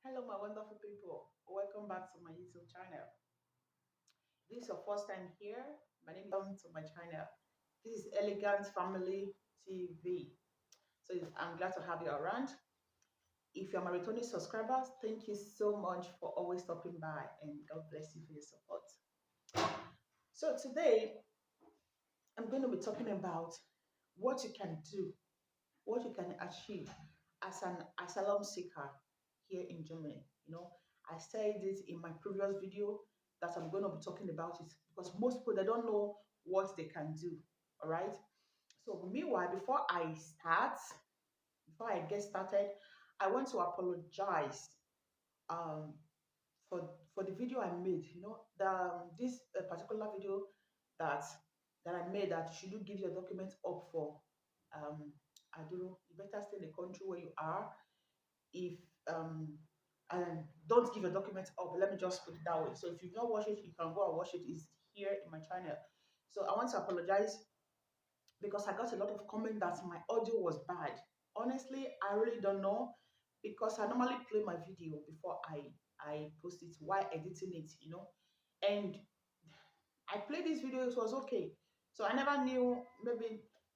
Hello, my wonderful people. Welcome back to my YouTube channel. This is your first time here. My name is welcome to my channel. This is Elegant Family TV. So I'm glad to have you around. If you're my returning subscribers, thank you so much for always stopping by, and God bless you for your support. So today I'm going to be talking about what you can do, what you can achieve as an asylum seeker here in Germany. I said this in my previous video that I'm going to be talking about it because most people they don't know what they can do. All right. So meanwhile, before I get started, I want to apologize um, for the video I made. This particular video that I made that should you give your documents up for um, I don't know, you better stay in the country where you are. If and don't give your documents up. Let me just put it that way. So if you've not watched it, you can go and watch it. It's here in my channel. So I want to apologize because I got a lot of comment that my audio was bad. Honestly, I really don't know because I normally play my video before I post it while editing it. And I played this video, it was okay. So I never knew,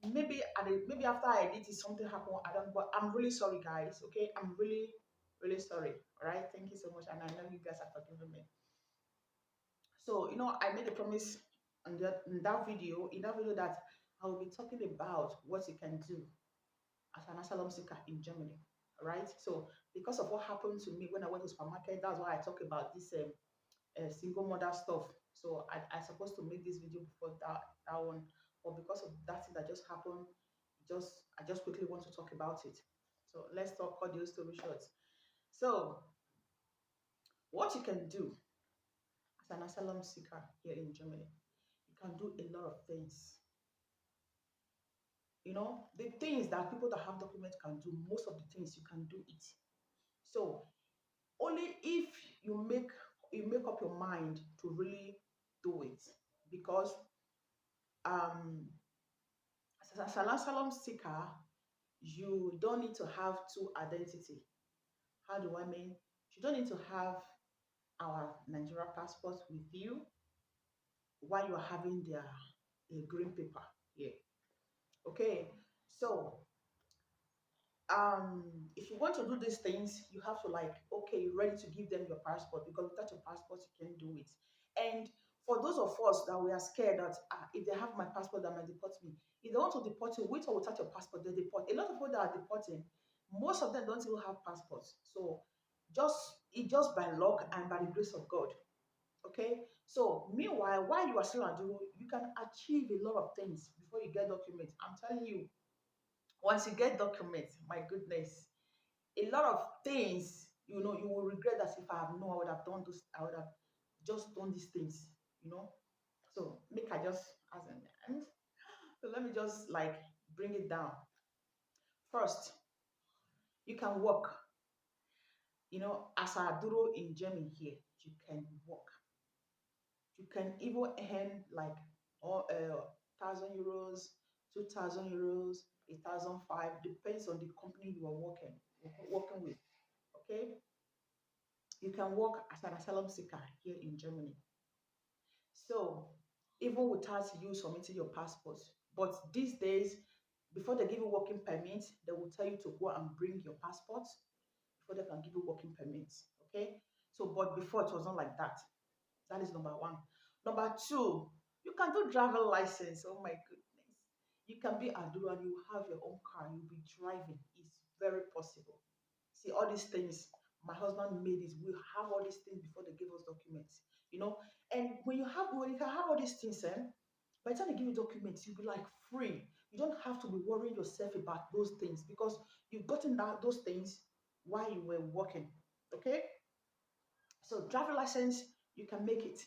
maybe after I edit it, something happened. I don't, but I'm really sorry, guys. Okay, I'm really, really sorry. All right, thank you so much, and I know you guys are forgiving me. So I made a promise in that video that I will be talking about what you can do as an asylum seeker in Germany. All right. So because of what happened to me when I went to supermarket, that's why I talk about this single mother stuff. So I supposed to make this video before that one, but because of that thing that just happened, I just quickly want to talk about it. So let's talk cut the story short. So what you can do as an asylum seeker here in Germany, you can do a lot of things. The things that people that have documents can do, most of the things you can do it. So only if you make up your mind to really do it, because um as an asylum seeker, you don't need to have two identity. How do I mean? You don't need to have our Nigeria passport with you while you're having their green paper here. Okay, so if you want to do these things, you have to, like, okay, you're ready to give them your passport, because without your passport you can't do it. And for those of us that we are scared that if they have my passport, that might deport me. If they want to deport you with or without your passport, they deport. A lot of people that are deporting, most of them don't even have passports. So just by luck and by the grace of God. Okay, so meanwhile, while you are still at Duro, you can achieve a lot of things before you get documents. I'm telling you, once you get documents, my goodness, a lot of things, you will regret that if I have known, I would have done this, I would have just done these things. So make I just as an so let me just like bring it down. First, you can work. As a duro in Germany here, you can work. You can even earn like 1,000 euros, 2,000 euros, 1,005, depends on the company you are working with. Okay, you can work as an asylum seeker here in Germany. So even without you submitting your passport, but these days, before they give you working permits, they will tell you to go and bring your passport before they can give you working permits. Okay. So, but before it was not like that. That is number one. Number two, you can do driver license. Oh my goodness. You can be a Duro and you have your own car. You'll be driving. It's very possible. See, all these things, my husband made it. We have all these things before they give us documents. You know, and when you can have all these things, by the time they give you documents, you'll be like free. You don't have to be worrying yourself about those things because you've gotten those things while you were working. Okay? So driver license, you can make it.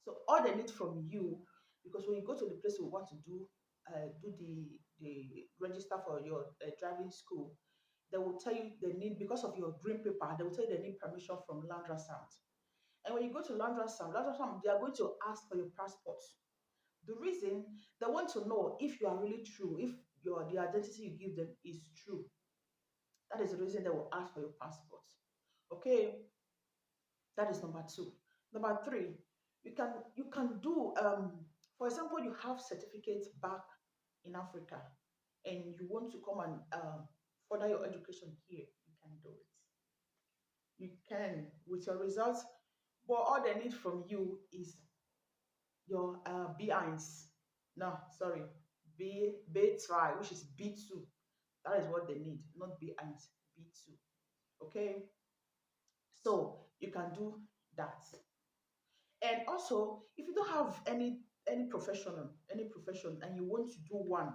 So all they need from you, because when you go to the place you want to do the register for your driving school, they will tell you they need, because of your green paper, they will tell you they need permission from Landrasamt. And when you go to Landrasamt, they are going to ask for your passport. The reason, they want to know if you are really true, if the identity you give them is true. That is the reason they will ask for your passport. Okay, that is number two. Number three, you can do for example, you have certificates back in Africa and you want to come and further your education here, you can do it. You can with your results, but all they need from you is your B1. No, sorry, B try, which is B2. That is what they need, not B1, B2. Okay, so you can do that. And also, if you don't have any profession, and you want to do one,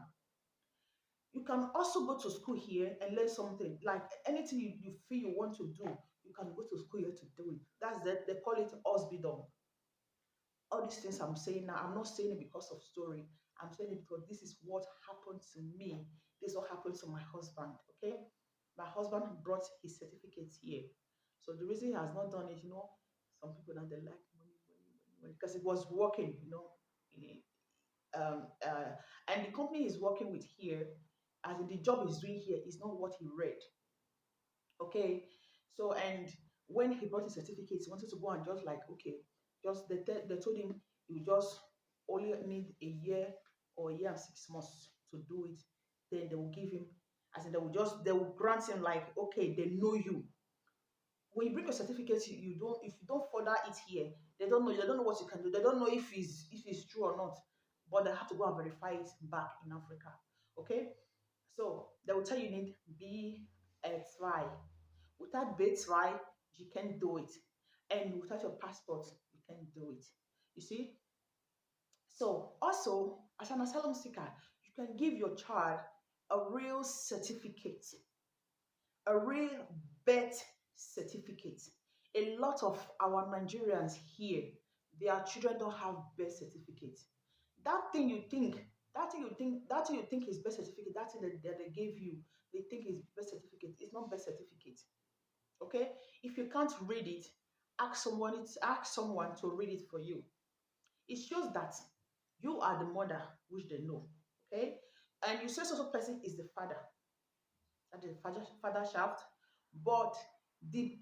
you can also go to school here and learn something. Like anything you feel you want to do, you can go to school here to do it. That's that they call it Osbidom. All these things I'm saying now, I'm not saying it because of story. I'm saying it because this is what happened to me. This is what happened to my husband. Okay, my husband brought his certificates here. So the reason he has not done it, some people now they like money, money, money, money, because it was working, in and the company he's working with here, as in the job he's doing here, is not what he read. Okay, so and when he brought his certificates, he wanted to go and just like, okay, just they told him you just only need a year or a year and 6 months to do it. Then they will give him, as in they will grant him like, okay, they know you. When you bring your certificate, you don't if you don't further it here, they don't know what you can do. They don't know if it's true or not, but they have to go and verify it back in Africa. Okay, so they will tell you need B without B you can't do it, and without your passport you can't do it. You see, so also as an asylum seeker, you can give your child a real certificate, a real birth certificate. A lot of our Nigerians here, their children don't have birth certificates. That thing you think, that thing you think is birth certificate, that thing that they gave you, they think is birth certificate. It's not birth certificate. Okay? If you can't read it, ask someone to read it for you. It shows that you are the mother, which they know. Okay? And you say so person is the father, that is father shaft, but the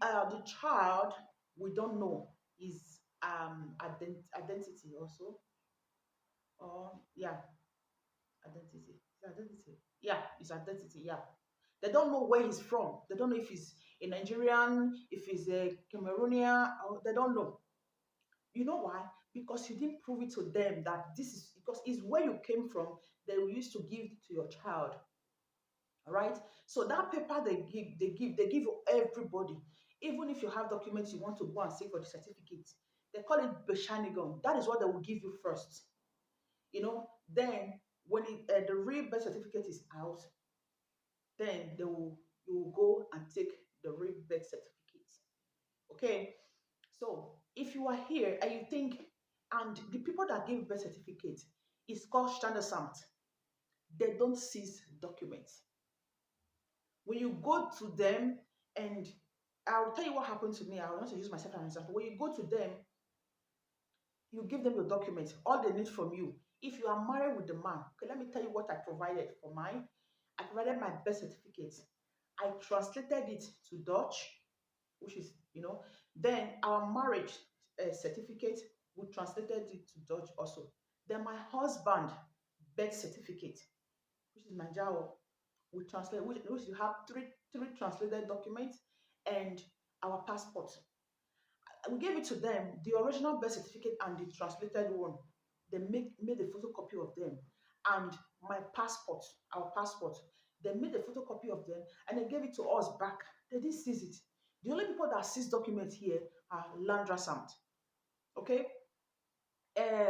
child we don't know is identity also, or yeah, identity. Identity. Yeah, it's identity. Yeah, they don't know where he's from. They don't know if he's a Nigerian, if he's a Cameroonian, or they don't know. You know why? Because you didn't prove it to them that this is because it's where you came from. They used to give to your child. All right. So that paper they give everybody. Even if you have documents you want to go and seek for the certificate, they call it Beshanigon. That is what they will give you first. Then when the real birth certificate is out, then you will go and take the real birth certificate. Okay. So if you are here and you think, and the people that give birth certificate is called standard. They don't seize documents. When you go to them, and I'll tell you what happened to me. I want to use myself as an example. When you go to them, you give them your documents, all they need from you. If you are married with the man, okay, let me tell you what I provided for mine. I provided my birth certificate. I translated it to Dutch, which is, then our marriage certificate, we translated it to Dutch also. Then my husband birth certificate, which is Nigeria, we translate, which you have three translated documents, and our passport. We gave it to them, the original birth certificate and the translated one. They made a photocopy of them, and my passport, our passport. They made a photocopy of them and they gave it to us back. They didn't seize it. The only people that seize documents here are Landrasamt. Okay,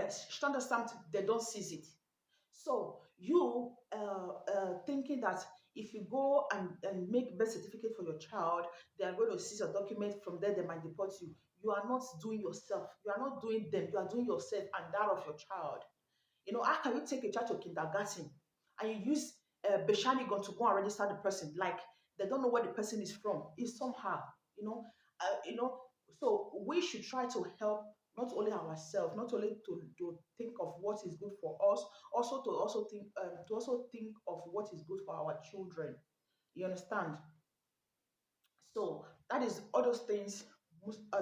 standard stamp, they don't seize it. So you thinking that if you go and make birth certificate for your child, they are going to seize a document from there, they might deport you. You are not doing yourself. You are not doing them. You are doing yourself and that of your child. How can you take a child to kindergarten and you use Beshanigon to go and register the person? Like they don't know where the person is from. It's somehow, you know, uh, you know. So we should try to help not only ourselves, not only to think of what is good for us, also to also think of what is good for our children. You understand? So that is all those things.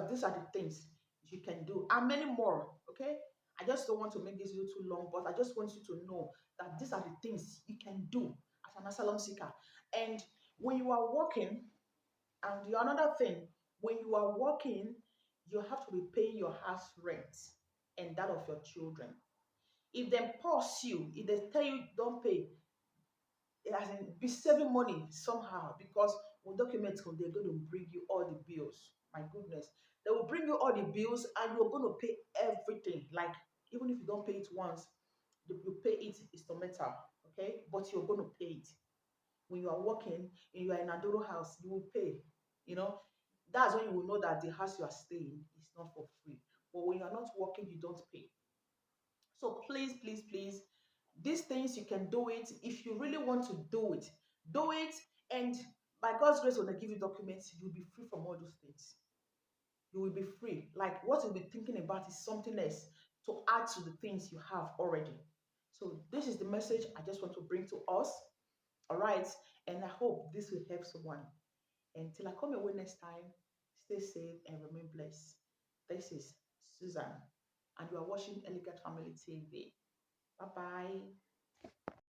These are the things you can do, and many more. Okay, I just don't want to make this video too long, but I just want you to know that these are the things you can do as an asylum seeker. And when you are working, and the another thing, when you are working, you have to be paying your house rent and that of your children. If they pause you, if they tell you don't pay, as in be saving money somehow, because when documents come, they're going to bring you all the bills. My goodness, they will bring you all the bills, and you're going to pay everything. Like, even if you don't pay it once, you pay it instrumental, okay? But you're going to pay it. When you are working and you are in a Adoro house, you will pay. You know, that's when you will know that the house you are staying is not for free. But when you are not working, you don't pay. So please, please, please, these things you can do it. If you really want to do it, do it. And by God's grace, when they give you documents, you'll be free from all those things. You will be free. Like, what you'll be thinking about is something else to add to the things you have already. So this is the message I just want to bring to us. All right. And I hope this will help someone. Until I come your way next time, stay safe and remain blessed. This is Susan, and you are watching Elegant Family TV. Bye bye.